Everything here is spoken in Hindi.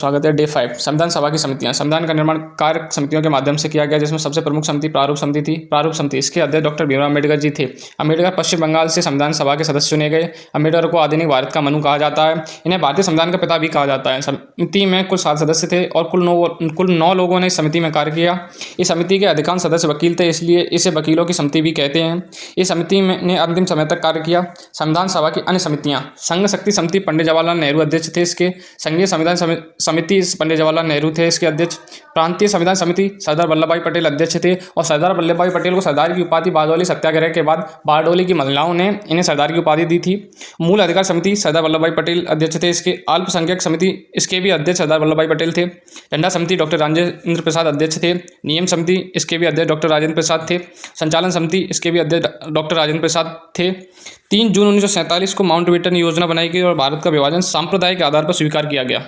स्वागत है डे 5। संविधान सभा की समितियां। संविधान का निर्माण कार्य समितियों के माध्यम से किया गया, जिसमें सबसे प्रमुख समिति प्रारूप समिति थी। प्रारूप समिति, इसके अध्यक्ष डॉक्टर भीमराव अम्बेडकर जी थे। अम्बेडकर पश्चिम बंगाल से संविधान सभा के सदस्य चुने गए। अम्बेडकर को आधुनिक भारत का मनु कहा जाता है। इन्हें भारतीय संविधान का पिता भी कहा जाता है। समिति में कुल 7 सदस्य थे और कुल 9 लोगों ने इस समिति में कार्य किया। इस समिति के अधिकांश सदस्य वकील थे, इसलिए इसे वकीलों की समिति भी कहते हैं। इस समिति ने अंतिम समय तक कार्य किया। संविधान सभा की अन्य समितियां। संघ शक्ति समिति, पंडित जवाहरलाल नेहरू अध्यक्ष थे इसके। संघीय संविधान समिति, पंडित जवाहरलाल नेहरू थे इसके अध्यक्ष। प्रांतीय संविधान समिति, सरदार वल्लभ भाई पटेल अध्यक्ष थे और सरदार वल्लभ भाई पटेल को सरदार की उपाधि बारडोली सत्याग्रह के बाद बारडोली की महिलाओं ने इन्हें सरदार की उपाधि दी थी। मूल अधिकार समिति, सरदार वल्लभ भाई पटेल अध्यक्ष थे इसके। अल्पसंख्यक समिति, इसके भी अध्यक्ष सरदार वल्लभ भाई पटेल थे। झंडा समिति, डॉक्टर राजेंद्र प्रसाद अध्यक्ष थे। नियम समिति, इसके भी अध्यक्ष डॉक्टर राजेंद्र प्रसाद थे। संचालन समिति, इसके भी अध्यक्ष डॉक्टर राजेंद्र प्रसाद थे। 3 जून 1947 को माउंटबेटन योजना बनाई गई और भारत का विभाजन सांप्रदायिक आधार पर स्वीकार किया गया।